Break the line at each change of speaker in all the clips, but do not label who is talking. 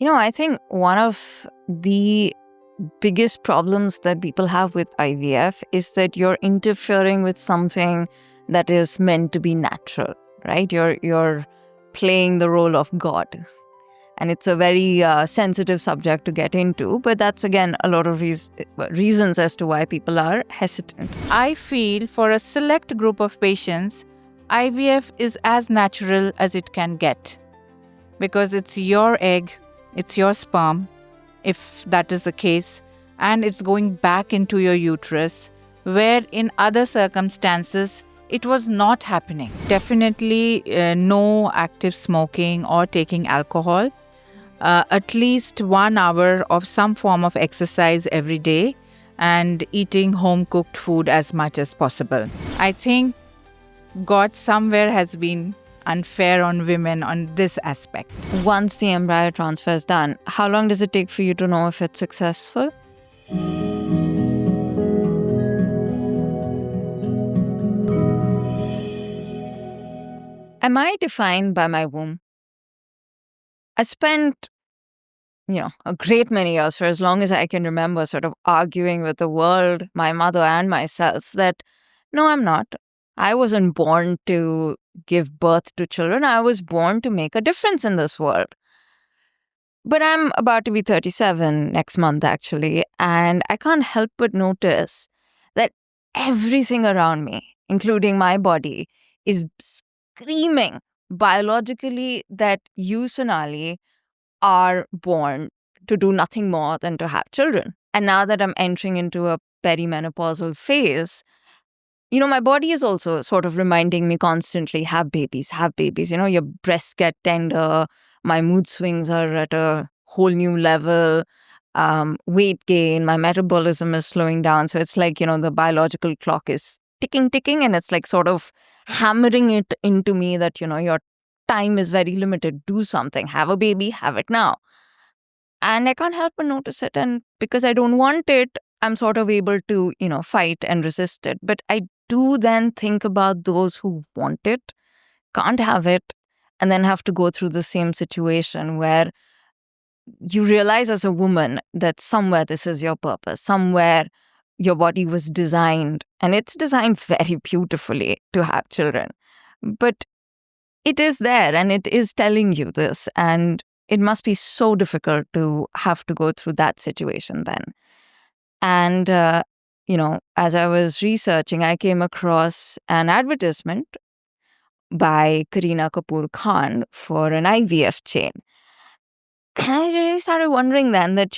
I think one of the biggest problems that people have with IVF is that you're interfering with something that is meant to be natural, right? You're playing the role of God. And it's a very sensitive subject to get into, but that's again a lot of reasons as to why people are hesitant.
I feel for a select group of patients, IVF is as natural as it can get because it's your egg, it's your sperm, if that is the case, and it's going back into your uterus, where in other circumstances, it was not happening. Definitely no active smoking or taking alcohol. At least 1 hour of some form of exercise every day and eating home-cooked food as much as possible. I think God somewhere has been unfair on women on this aspect.
Once the embryo transfer is done, how long does it take for you to know if it's successful? Am I defined by my womb? I spent, a great many years, for as long as I can remember, sort of arguing with the world, my mother and myself, that no, I'm not. I wasn't born to give birth to children. I was born to make a difference in this world. But I'm about to be 37 next month, actually, and I can't help but notice that everything around me, including my body, is screaming biologically that you, Sonali, are born to do nothing more than to have children. And now that I'm entering into a perimenopausal phase, my body is also sort of reminding me constantly, have babies. Your breasts get tender, my mood swings are at a whole new level, weight gain, my metabolism is slowing down. So it's like, the biological clock is ticking, and it's like sort of hammering it into me that, your time is very limited. Do something, have a baby, have it now. And I can't help but notice it. And because I don't want it, I'm sort of able to, fight and resist it. But I do then think about those who want it, can't have it, and then have to go through the same situation where you realize as a woman that somewhere this is your purpose, somewhere your body was designed, and it's designed very beautifully to have children. But it is there and it is telling you this, and it must be so difficult to have to go through that situation then. And, as I was researching, I came across an advertisement by Kareena Kapoor Khan for an IVF chain. And I really started wondering then that,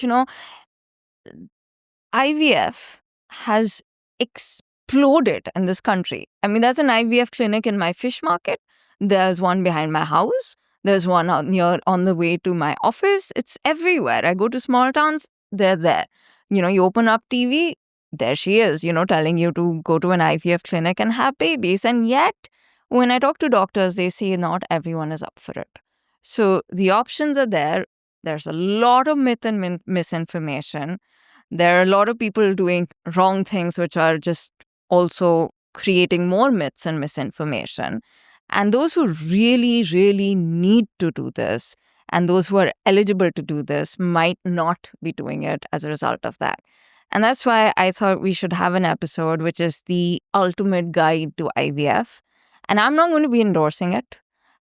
IVF has exploded in this country. I mean, there's an IVF clinic in my fish market. There's one behind my house. There's one out near on the way to my office. It's everywhere. I go to small towns, they're there. You open up TV, there she is, telling you to go to an IVF clinic and have babies. And yet, when I talk to doctors, they say not everyone is up for it. So the options are there. There's a lot of myth and misinformation. There are a lot of people doing wrong things, which are just also creating more myths and misinformation. And those who really, really need to do this and those who are eligible to do this might not be doing it as a result of that. And that's why I thought we should have an episode which is the ultimate guide to IVF. And I'm not going to be endorsing it.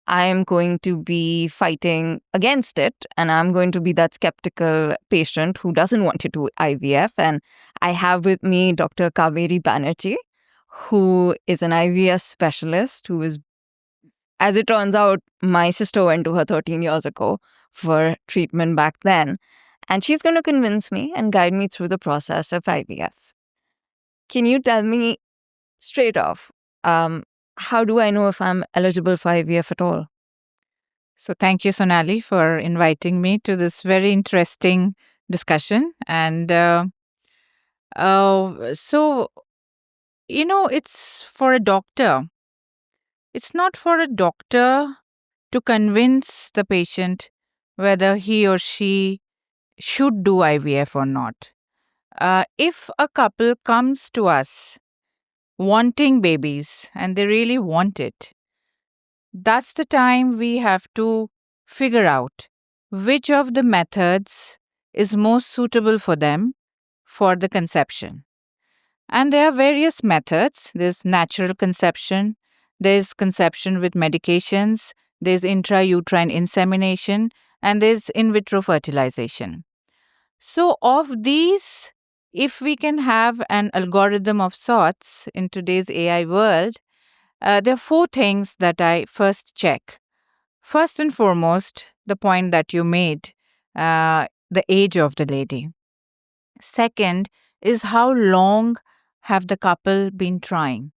I am going to be fighting against it, and I'm going to be that skeptical patient who doesn't want to do IVF. And I have with me Dr. Kaberi Banerjee, who is an IVF specialist, who is, as it turns out, my sister went to her 13 years ago for treatment back then. And she's going to convince me and guide me through the process of IVF. Can you tell me straight off, how do I know if I'm eligible for IVF at all?
So thank you, Sonali, for inviting me to this very interesting discussion. And it's for a doctor. It's not for a doctor to convince the patient whether he or she should do IVF or not. If a couple comes to us wanting babies and they really want it, that's the time we have to figure out which of the methods is most suitable for them for the conception. And there are various methods. There's natural conception, there's conception with medications, there's intrauterine insemination, and there's in vitro fertilization. So, of these, if we can have an algorithm of sorts in today's AI world, there are four things that I first check. First and foremost, the point that you made, the age of the lady. Second is how long have the couple been trying.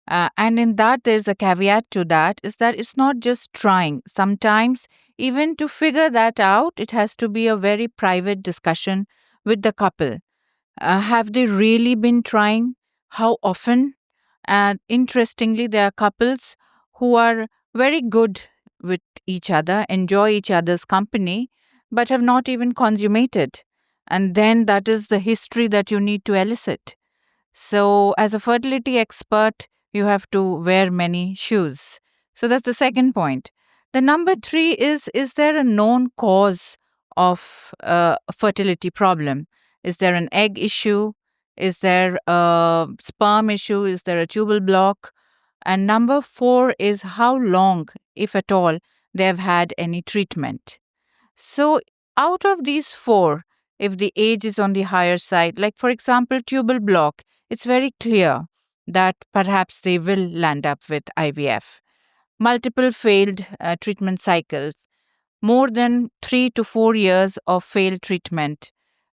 And in that, there's a caveat to that is that it's not just trying. Sometimes, even to figure that out, it has to be a very private discussion with the couple. Have they really been trying? How often? And interestingly, there are couples who are very good with each other, enjoy each other's company, but have not even consummated. And then that is the history that you need to elicit. So, as a fertility expert, you have to wear many shoes. So, that's the second point. The number three is there a known cause of a fertility problem? Is there an egg issue? Is there a sperm issue? Is there a tubal block? And number four is how long, if at all, they have had any treatment. So, out of these four, if the age is on the higher side, like for example, tubal block, it's very clear that perhaps they will land up with IVF. Multiple failed treatment cycles, more than 3 to 4 years of failed treatment,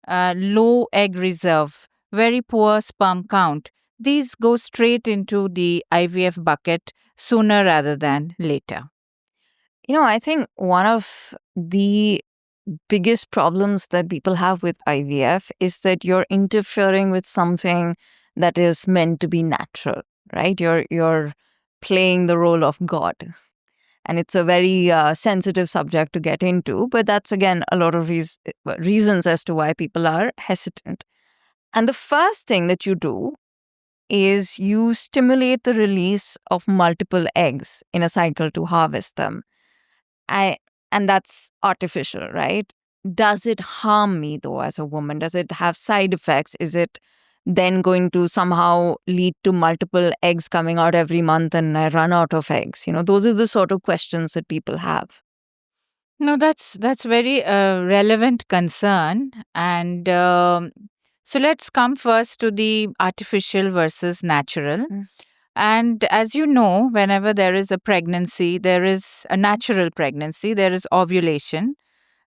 low egg reserve, very poor sperm count. These go straight into the IVF bucket sooner rather than later.
I think one of the biggest problems that people have with IVF is that you're interfering with something that is meant to be natural, right? You're playing the role of God. And it's a very sensitive subject to get into, but that's again a lot of reasons as to why people are hesitant. And the first thing that you do is you stimulate the release of multiple eggs in a cycle to harvest them. And that's artificial, right? Does it harm me though as a woman? Does it have side effects? Is it then going to somehow lead to multiple eggs coming out every month and I run out of eggs? Those are the sort of questions that people have.
No, that's very relevant concern, and so let's come first to the artificial versus natural. And as you know, whenever there is a pregnancy, there is a natural pregnancy, there is ovulation.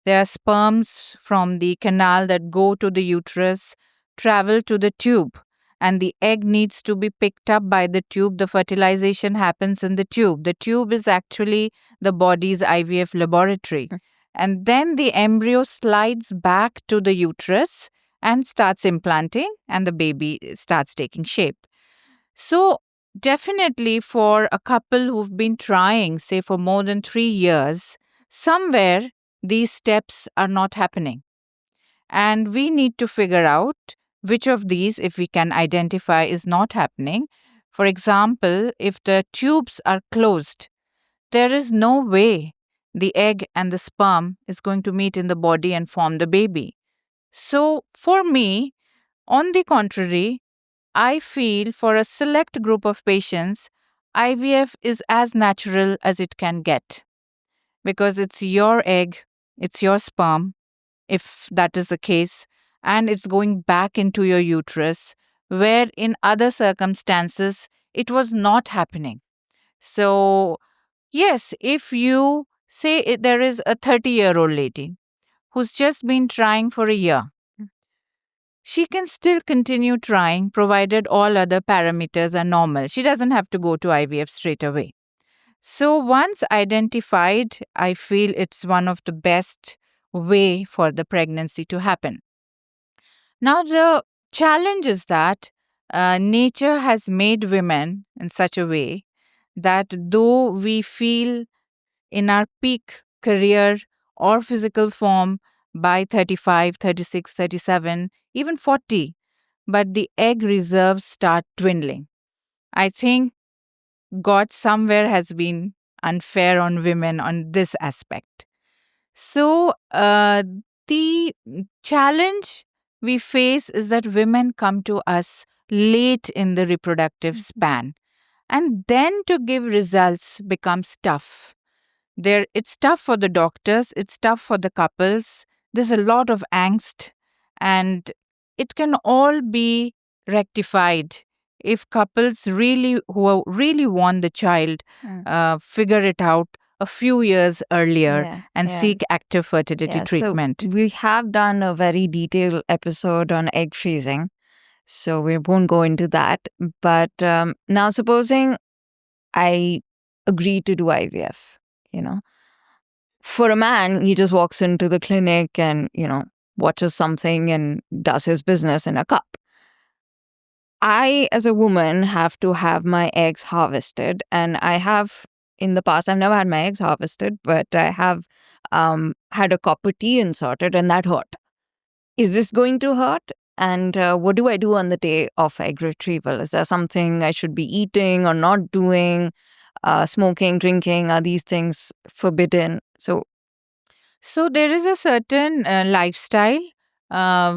There are sperms from the canal that go to the uterus, travel to the tube, and the egg needs to be picked up by the tube. The fertilization happens in the tube. The tube is actually the body's IVF laboratory. And then the embryo slides back to the uterus and starts implanting, and the baby starts taking shape. So, definitely for a couple who've been trying, say, for more than 3 years, somewhere these steps are not happening. And we need to figure out which of these, if we can identify, is not happening. For example, if the tubes are closed, there is no way the egg and the sperm is going to meet in the body and form the baby. So, for me, on the contrary, I feel for a select group of patients, IVF is as natural as it can get because it's your egg, it's your sperm, if that is the case, and it's going back into your uterus, where in other circumstances it was not happening. So, yes, if you say there is a 30-year-old lady who's just been trying for a year, she can still continue trying provided all other parameters are normal. She doesn't have to go to IVF straight away. So once identified, I feel it's one of the best way for the pregnancy to happen. Now the challenge is that nature has made women in such a way that though we feel in our peak career or physical form by 35, 36, 37, even 40, but the egg reserves start dwindling. I think God somewhere has been unfair on women on this aspect. So, the challenge we face is that women come to us late in the reproductive span, and then to give results becomes tough. It's tough for the doctors, it's tough for the couples. There's a lot of angst, and it can all be rectified if couples really want the child figure it out a few years earlier and seek active fertility treatment.
So we have done a very detailed episode on egg freezing, so we won't go into that. But now, supposing I agree to do IVF, for a man, he just walks into the clinic and, watches something and does his business in a cup. I, as a woman, have to have my eggs harvested. And I have, in the past, I've never had my eggs harvested, but I have had a copper T inserted, and that hurt. Is this going to hurt? And what do I do on the day of egg retrieval? Is there something I should be eating or not doing? Smoking, drinking, are these things forbidden?
So there is a certain lifestyle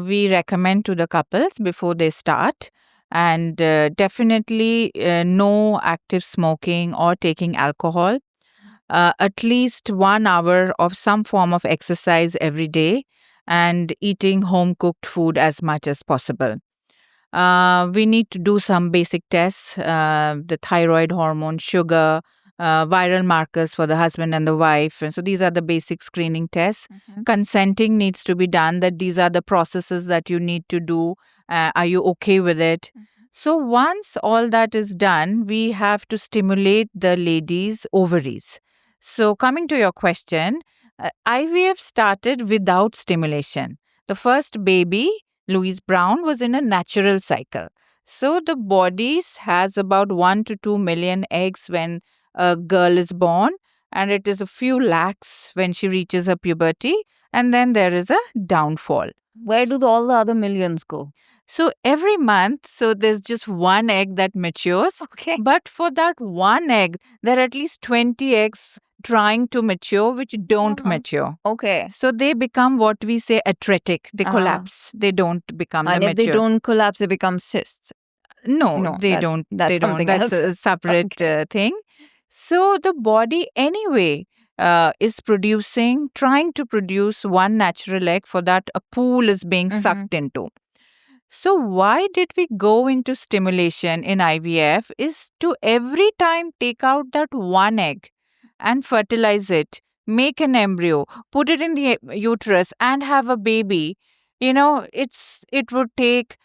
we recommend to the couples before they start. And definitely no active smoking or taking alcohol. At least 1 hour of some form of exercise every day, and eating home cooked food as much as possible. We need to do some basic tests, the thyroid hormone, sugar, viral markers for the husband and the wife. And so these are the basic screening tests. Consenting needs to be done, that these are the processes that you need to do. Are you okay with it? So once all that is done, we have to stimulate the lady's ovaries. So coming to your question, IVF started without stimulation. The first baby, Louise Brown, was in a natural cycle. So the body has about 1 to 2 million eggs when a girl is born, and it is a few lakhs when she reaches her puberty, and then there is a downfall.
Where do all the other millions go?
So every month, so there's just one egg that matures.
Okay.
But for that one egg, there are at least 20 eggs trying to mature which don't mature.
Okay.
So they become what we say atretic. They collapse. They don't become
and
the
if they don't collapse, they become cysts.
No, they don't.
That's
they don't.
something
That's
else.
a separate thing. So the body anyway is trying to produce one natural egg. For that, a pool is being sucked into. So why did we go into stimulation in IVF is to every time take out that one egg and fertilize it, make an embryo, put it in the uterus and have a baby. It would take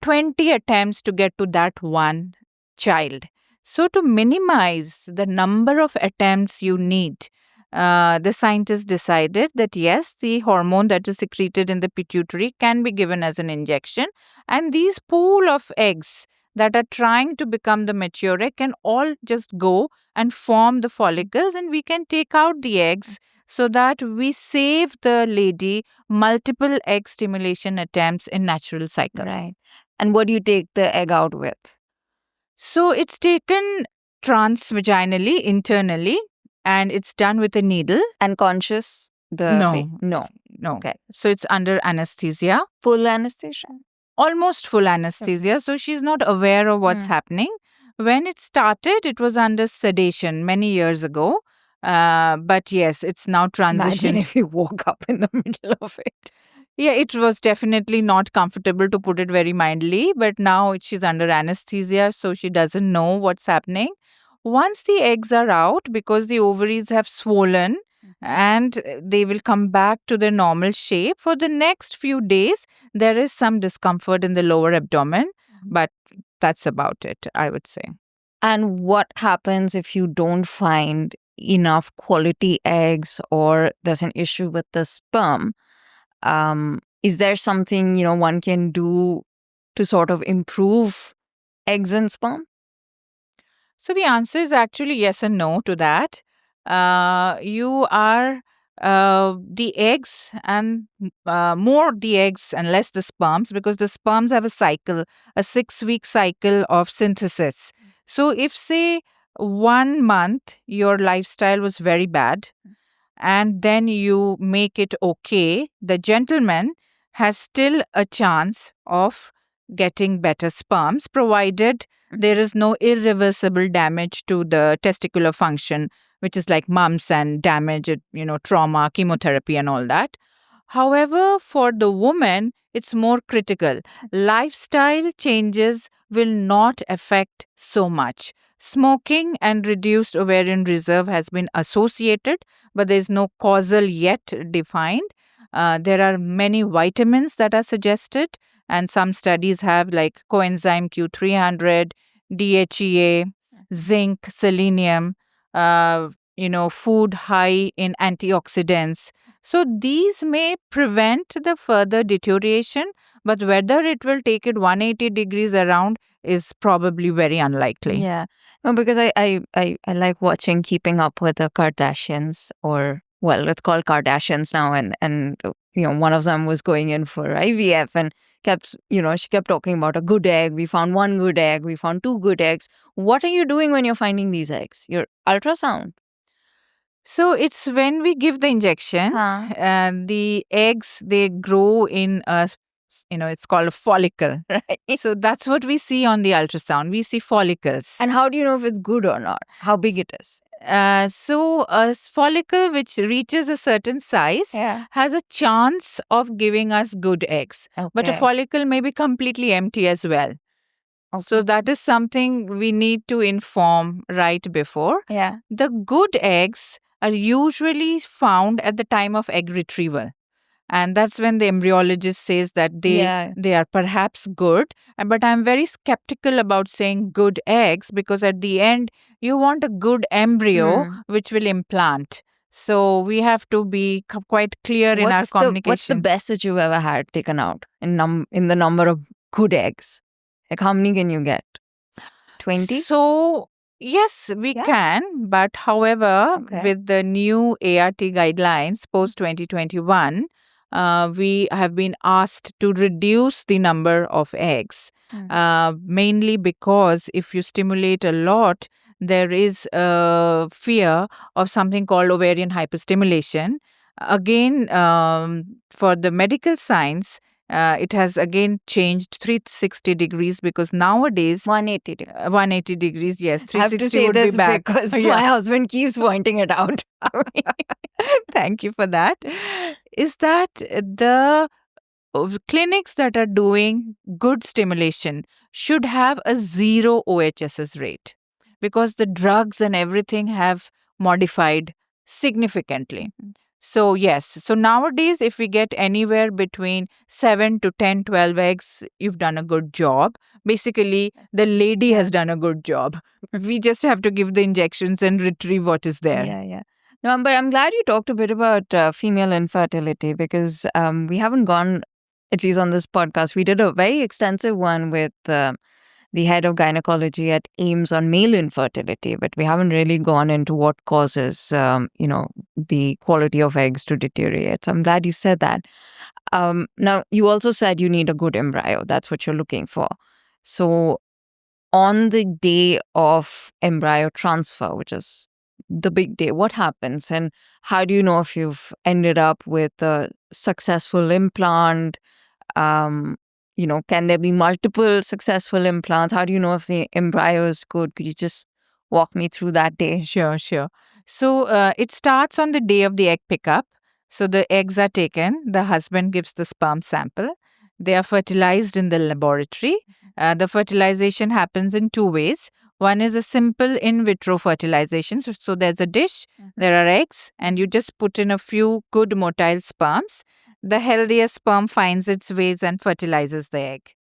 20 attempts to get to that one child. So to minimize the number of attempts you need, the scientists decided that yes, the hormone that is secreted in the pituitary can be given as an injection, and these pool of eggs that are trying to become the mature egg can all just go and form the follicles, and we can take out the eggs so that we save the lady multiple egg stimulation attempts in natural cycle.
Right. And what do you take the egg out with?
So it's taken transvaginally, internally, and it's done with a needle.
And conscious?
No.
Okay.
So it's under anesthesia.
Full anesthesia?
Almost full anesthesia. So she's not aware of what's happening. When it started, it was under sedation many years ago. But yes, it's now transitioned.
Imagine if you woke up in the middle of it.
Yeah, it was definitely not comfortable, to put it very mildly. But now she's under anesthesia, so she doesn't know what's happening. Once the eggs are out, because the ovaries have swollen and they will come back to their normal shape, for the next few days, there is some discomfort in the lower abdomen. But that's about it, I would say.
And what happens if you don't find enough quality eggs, or there's an issue with the sperm? Is there something, one can do to sort of improve eggs and sperm?
So the answer is actually yes and no to that. You are the eggs and more the eggs and less the sperms, because the sperms have a cycle, a 6-week cycle of synthesis. So if, say, 1 month your lifestyle was very bad and then you make it okay, the gentleman has still a chance of getting better sperms, provided there is no irreversible damage to the testicular function, which is like mumps and damage, trauma, chemotherapy, and all that. However, for the woman, it's more critical. Lifestyle changes will not affect so much. Smoking and reduced ovarian reserve has been associated, but there is no causal yet defined. There are many vitamins that are suggested, and some studies have like coenzyme Q300, DHEA, zinc, selenium, food high in antioxidants. So these may prevent the further deterioration, but whether it will take it 180 degrees around is probably very unlikely.
Yeah. No, because I like watching Keeping Up with the Kardashians, or well, it's called Kardashians now, and one of them was going in for IVF and she kept talking about a good egg. We found one good egg. We found two good eggs. What are you doing when you're finding these eggs? Your ultrasound.
So it's when we give the injection, the eggs, they grow in it's called a follicle.
Right.
So that's what we see on the ultrasound. We see follicles.
And how do you know if it's good or not? How big it is?
So a follicle which reaches a certain size has a chance of giving us good eggs.
Okay.
But a follicle may be completely empty as well. Okay. So that is something we need to inform right before.
Yeah.
The good eggs are usually found at the time of egg retrieval. And that's when the embryologist says that they are perhaps good. But I'm very skeptical about saying good eggs, because at the end, you want a good embryo which will implant. So we have to be quite clear in our communication.
What's the best that you've ever had taken out in the number of good eggs? Like how many can you get? 20?
So yes, we can. But however, with the new ART guidelines post 2021, we have been asked to reduce the number of eggs, mainly because if you stimulate a lot, there is a fear of something called ovarian hyperstimulation. Again, for the medical science, it has again changed 360 degrees, because nowadays
180 degrees.
180 degrees, yes. 360
I have to say
would
this
be back.
Because my husband keeps pointing it out.
Thank you for that. Is that the clinics that are doing good stimulation should have a 0 OHSS rate, because the drugs and everything have modified significantly. So yes, so nowadays if we get anywhere between 7 to 10, 12 eggs, you've done a good job. Basically, the lady has done a good job. We just have to give the injections and retrieve what is there.
Yeah. No, but I'm glad you talked a bit about female infertility, because we haven't gone, at least on this podcast, we did a very extensive one with the head of gynecology at AIMS on male infertility, but we haven't really gone into what causes, the quality of eggs to deteriorate. So I'm glad you said that. Now, you also said you need a good embryo. That's what you're looking for. So on the day of embryo transfer, which is the big day, what happens? And how do you know if you've ended up with a successful implant? Can there be multiple successful implants? How do you know if the embryo is good? Could you just walk me through that day?
Sure. So it starts on the day of the egg pickup. So the eggs are taken. The husband gives the sperm sample. They are fertilized in the laboratory. The fertilization happens in 2 ways. One is a simple in vitro fertilization. So there's a dish, there are eggs, and you just put in a few good motile sperms. The healthiest sperm finds its ways and fertilizes the egg.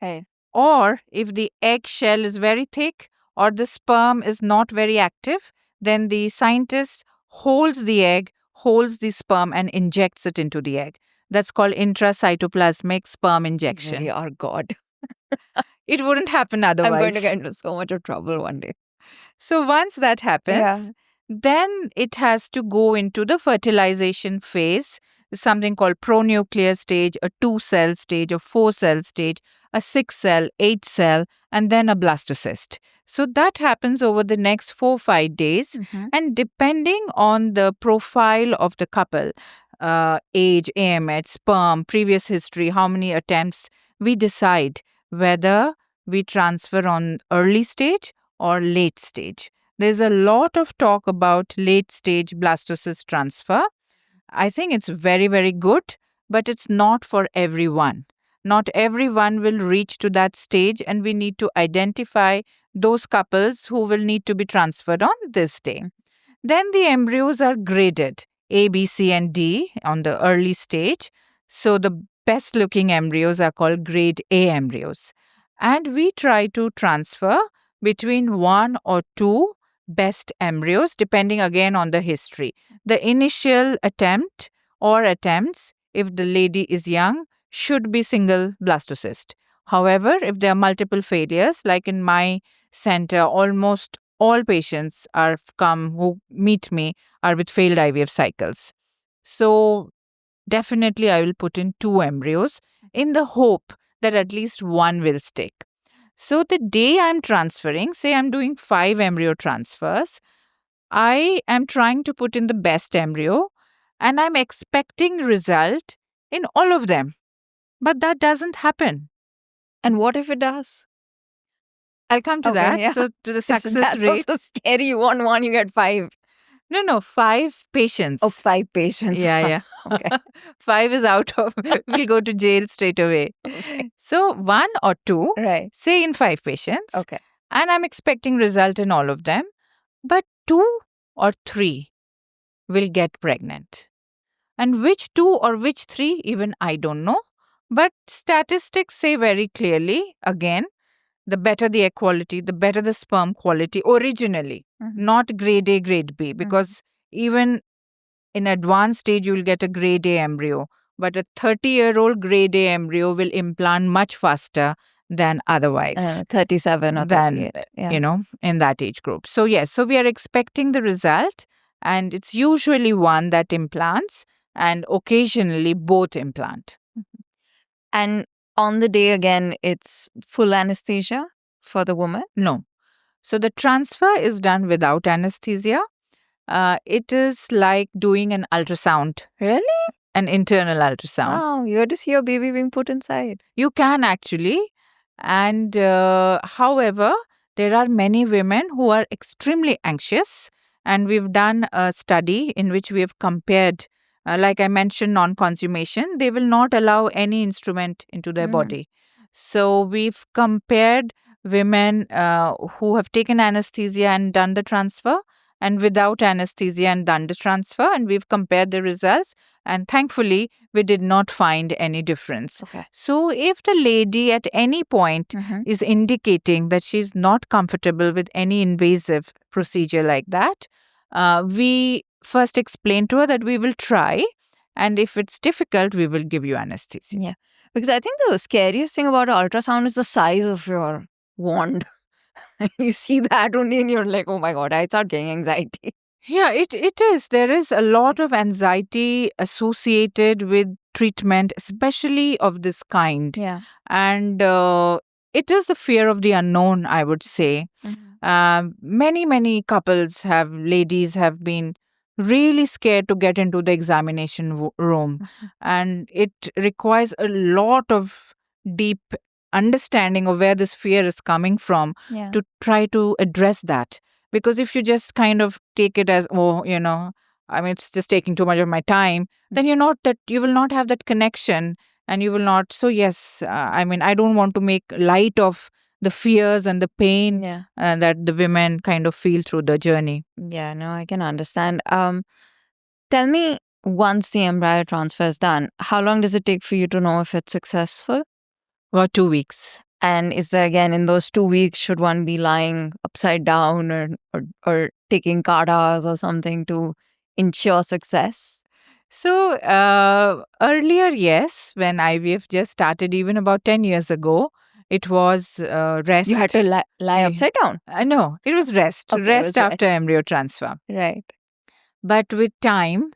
Right.
Or if the egg shell is very thick or the sperm is not very active, then the scientist holds the egg, holds the sperm, and injects it into the egg. That's called intracytoplasmic sperm injection.
Really, our God.
It wouldn't happen otherwise.
I'm going to get into so much of trouble one day.
So once that happens, then it has to go into the fertilization phase. something called pronuclear stage, a 2-cell stage, a 4-cell stage, a 6-cell, 8-cell, and then a blastocyst. So that happens over the next 4-5 days. And depending on the profile of the couple, age, AMH, sperm, previous history, how many attempts, we decide whether we transfer on early stage or late stage. There's a lot of talk about late stage blastocyst transfer. I think it's very, very good, but it's not for everyone. Not everyone will reach to that stage, and we need to identify those couples who will need to be transferred on this day. Then the embryos are graded A, B, C, and D on the early stage. So the best looking embryos are called grade A embryos. And we try to transfer between 1 or 2 best embryos, depending again on the history. The initial attempt or attempts, if the lady is young, should be single blastocyst. However, if there are multiple failures, like in my center, almost all patients who meet me are with failed IVF cycles. So definitely I will put in 2 embryos in the hope that at least one will stick. So the day I'm transferring, say I'm doing 5 embryo transfers, I am trying to put in the best embryo and I'm expecting result in all of them. But that doesn't happen.
And what if it does?
I'll come to
Okay,
that.
yeah.
So to the success
That's
rate.
also scary. You want one, you get 5.
No, 5 patients.
Oh, 5 patients.
Yeah.
Okay.
5 is out of, we'll go to jail straight away.
Okay.
So 1 or 2,
Right.
say in 5 patients.
Okay.
And I'm expecting result in all of them. But 2 or 3 will get pregnant. And which 2 or which 3, even I don't know. But statistics say very clearly, again, the better the egg quality, the better the sperm quality originally, not grade A, grade B. Because even in advanced stage, you will get a grade A embryo. But a 30-year-old grade A embryo will implant much faster than otherwise.
37 or 38.
In that age group. So yes, so we are expecting the result, and it's usually one that implants and occasionally both implant.
And on the day again, it's full anesthesia for the woman?
No. So the transfer is done without anesthesia. It is like doing an ultrasound.
Really?
An internal ultrasound.
Wow, you get to see your baby being put inside.
You can actually. And however, there are many women who are extremely anxious. And we've done a study in which we have compared, like I mentioned, non-consumation. They will not allow any instrument into their body. So we've compared women who have taken anesthesia and done the transfer, and without anesthesia and done the transfer. And we've compared the results. And thankfully, we did not find any difference.
Okay.
So if the lady at any point is indicating that she's not comfortable with any invasive procedure like that, we first explain to her that we will try. And if it's difficult, we will give you anesthesia.
Yeah. Because I think the scariest thing about ultrasound is the size of your wand. You see that only and you're like, oh my God, I start getting anxiety.
Yeah, it is. There is a lot of anxiety associated with treatment, especially of this kind.
Yeah.
And it is the fear of the unknown, I would say. Many ladies have been really scared to get into the examination room. And it requires a lot of deep understanding of where this fear is coming from to try to address that. Because if you just kind of take it as, it's just taking too much of my time, then you will not have that connection, and you will not. So yes, I don't want to make light of the fears and the pain that the women kind of feel through the journey.
Yeah, no, I can understand. Tell me, once the embryo transfer is done, how long does it take for you to know if it's successful?
About 2 weeks.
And is there, again, in those 2 weeks, should one be lying upside down or taking kadas or something to ensure success?
So earlier, yes, when IVF just started, even about 10 years ago, it was rest.
You had to lie upside down?
No, it was rest.
Okay,
rest after embryo transfer.
Right.
But with time,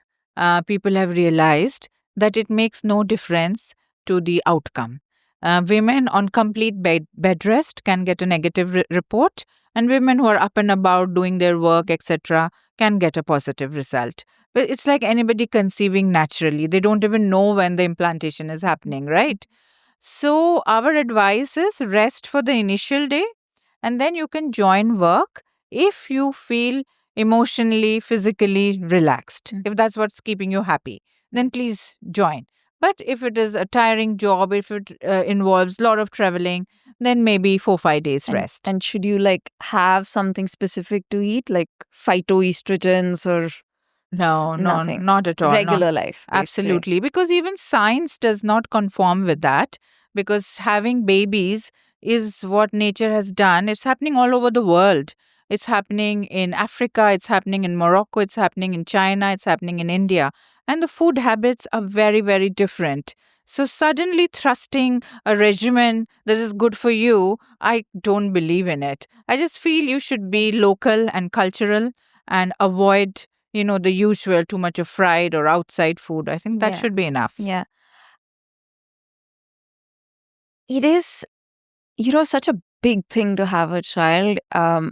people have realized that it makes no difference to the outcome. Women on complete bed rest can get a negative report, and women who are up and about doing their work, etc., can get a positive result. But it's like anybody conceiving naturally. They don't even know when the implantation is happening, right? So, our advice is rest for the initial day, and then you can join work if you feel emotionally, physically relaxed.
Mm.
If that's what's keeping you happy, then please join. But if it is a tiring job, if it involves a lot of traveling, then maybe 4-5 days rest.
And should you like have something specific to eat, like phytoestrogens or
No,
nothing?
not at all.
Regular life, basically.
Absolutely. Because even science does not conform with that. Because having babies is what nature has done. It's happening all over the world. It's happening in Africa, it's happening in Morocco, it's happening in China, it's happening in India. And the food habits are very, very different. So, suddenly thrusting a regimen that is good for you, I don't believe in it. I just feel you should be local and cultural and avoid the usual too much of fried or outside food. I think that
Yeah.
should be enough.
Yeah. It is, such a big thing to have a child. I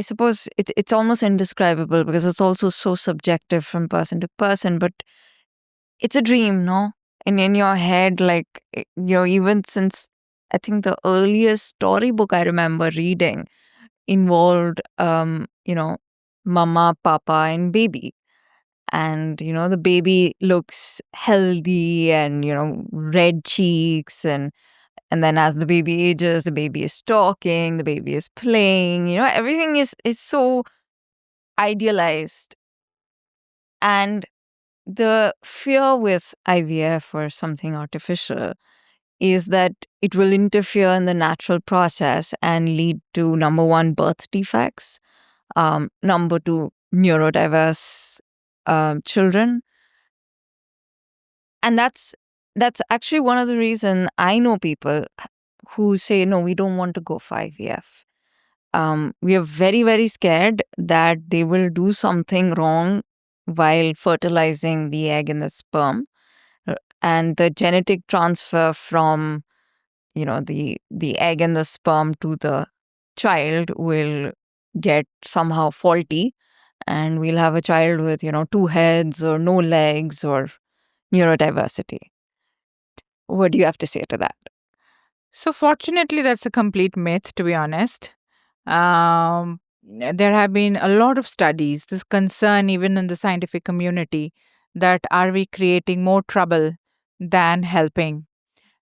suppose it's almost indescribable because it's also so subjective from person to person, but it's a dream, no? And in your head, like, even since I think the earliest storybook I remember reading involved, mama, papa, and baby. And, the baby looks healthy and, red cheeks. And then as the baby ages, the baby is talking, the baby is playing, everything is so idealized. And the fear with IVF or something artificial is that it will interfere in the natural process and lead to, number one, birth defects, number two, neurodiverse children. And that's actually one of the reasons I know people who say, no, we don't want to go for IVF. We are very, very scared that they will do something wrong while fertilizing the egg and the sperm. And the genetic transfer from, the egg and the sperm to the child will get somehow faulty. And we'll have a child with, two heads or no legs or neurodiversity. What do you have to say to that?
So, fortunately, that's a complete myth, to be honest. There have been a lot of studies, this concern even in the scientific community, that are we creating more trouble than helping?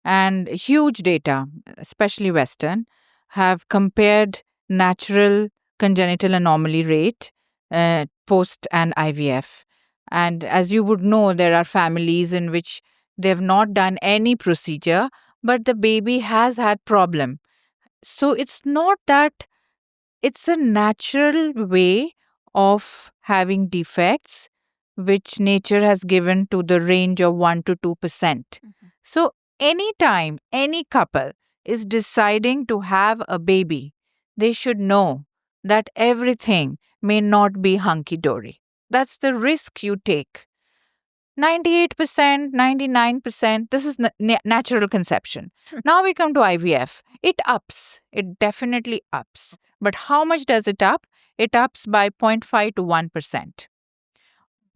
And huge data, especially Western, have compared natural congenital anomaly rate post and IVF. And as you would know, there are families in which they've not done any procedure, but the baby has had problem. So it's not that it's a natural way of having defects which nature has given to the range of 1 to 2%. So anytime any couple is deciding to have a baby, they should know that everything may not be hunky dory. That's the risk you take. 98%, 99%, this is natural conception. Now we come to IVF. It ups. It definitely ups. But how much does it up? It ups by 0.5 to 1%.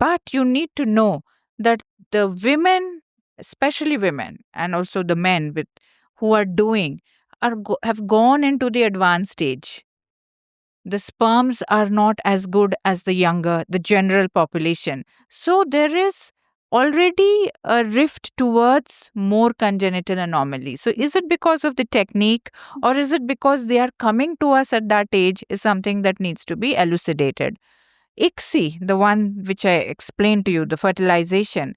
But you need to know that the women, especially women, and also the men who are doing, have gone into the advanced stage. The sperms are not as good as the general population. So there is already a rift towards more congenital anomalies. So is it because of the technique or is it because they are coming to us at that age is something that needs to be elucidated. ICSI, the one which I explained to you, the fertilization,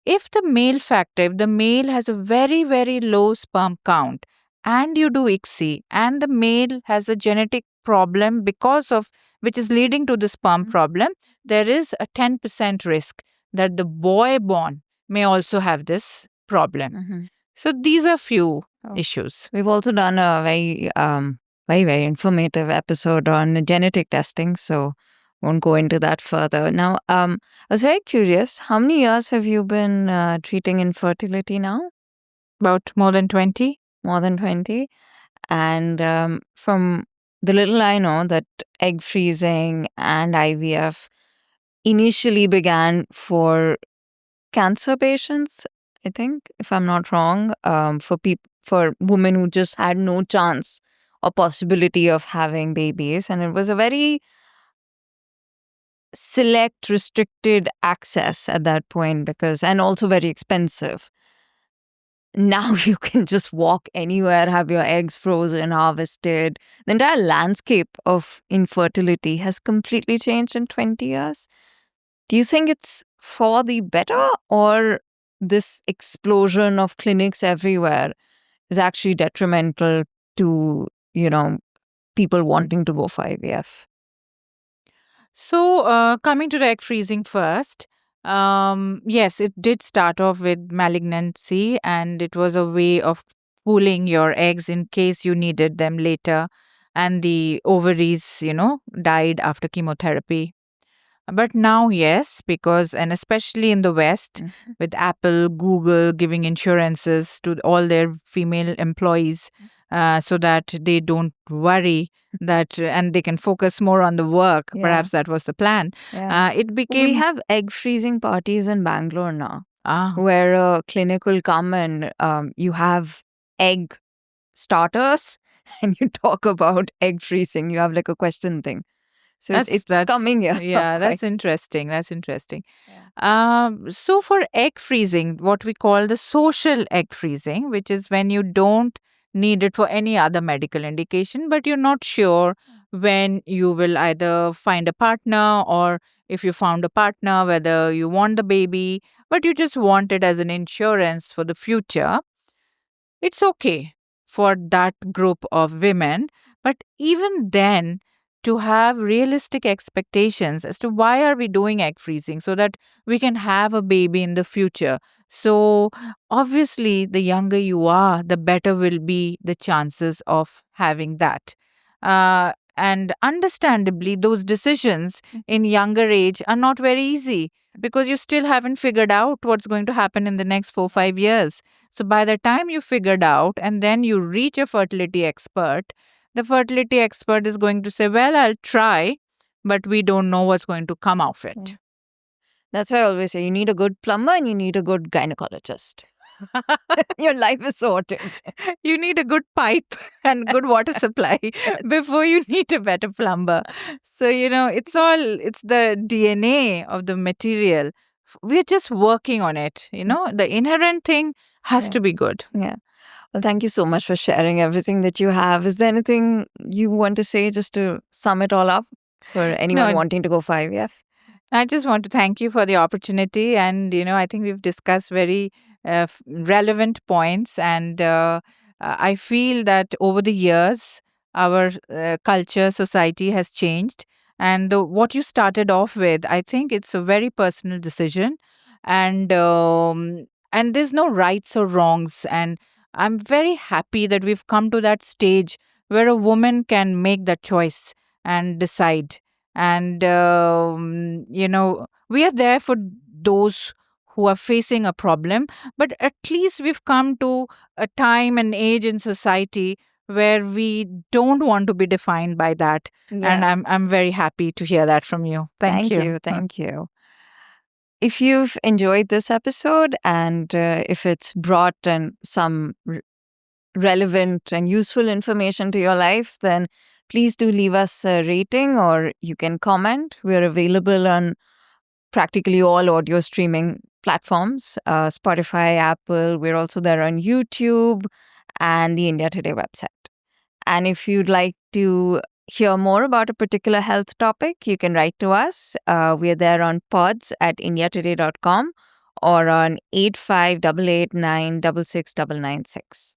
if the male factor, if the male has a very, very low sperm count and you do ICSI and the male has a genetic problem because of which is leading to the sperm problem, there is a 10% risk that the boy born may also have this problem. So these are few issues.
We've also done a very, very informative episode on genetic testing. So won't go into that further. Now, I was very curious. How many years have you been treating infertility now?
About more than 20.
More than 20. And from the little I know, that egg freezing and IVF initially began for cancer patients, I think, if I'm not wrong, for women who just had no chance or possibility of having babies. And it was a very select, restricted access at that point, and also very expensive. Now you can just walk anywhere, have your eggs frozen, harvested. The entire landscape of infertility has completely changed in 20 years. Do you think it's for the better, or this explosion of clinics everywhere is actually detrimental to, people wanting to go for IVF?
So, coming to the egg freezing first, yes, it did start off with malignancy, and it was a way of pooling your eggs in case you needed them later, and the ovaries, died after chemotherapy. But now, yes, and especially in the West, with Apple, Google giving insurances to all their female employees so that they don't worry and they can focus more on the work.
Yeah.
Perhaps that was the plan.
Yeah.
It became.
We have egg freezing parties in Bangalore now,
Ah,
where a clinic will come and you have egg starters and you talk about egg freezing. You have like a question thing. So it's coming here.
Yeah, that's interesting. That's interesting. So for egg freezing, what we call the social egg freezing, which is when you don't need it for any other medical indication, but you're not sure when you will either find a partner, or if you found a partner, whether you want the baby, but you just want it as an insurance for the future. It's okay for that group of women. But even then, to have realistic expectations as to why are we doing egg freezing, so that we can have a baby in the future. So obviously, the younger you are, the better will be the chances of having that. And understandably, those decisions in younger age are not very easy, because you still haven't figured out what's going to happen in the next 4-5 years. So by the time you figured out and then you reach a fertility expert, the fertility expert is going to say, well, I'll try, but we don't know what's going to come of it.
Yeah. That's why I always say you need a good plumber and you need a good gynecologist. Your life is sorted.
You need a good pipe and good water supply before you need a better plumber. So, it's the DNA of the material. We're just working on it. The inherent thing has to be good.
Yeah. Well, thank you so much for sharing everything that you have. Is there anything you want to say just to sum it all up for anyone wanting to go for IVF?
I just want to thank you for the opportunity. And, I think we've discussed very relevant points. And I feel that over the years, our culture, society has changed. And what you started off with, I think it's a very personal decision. And there's no rights or wrongs. And I'm very happy that we've come to that stage where a woman can make that choice and decide. And, we are there for those who are facing a problem. But at least we've come to a time and age in society where we don't want to be defined by that. Yeah. And I'm very happy to hear that from you. Thank you.
Thank you. If you've enjoyed this episode, and if it's brought some relevant and useful information to your life, then please do leave us a rating, or you can comment. We're available on practically all audio streaming platforms, Spotify, Apple. We're also there on YouTube and the India Today website. And if you'd like to hear more about a particular health topic, you can write to us. We're there on pods@indiatoday.com or on 8588966996.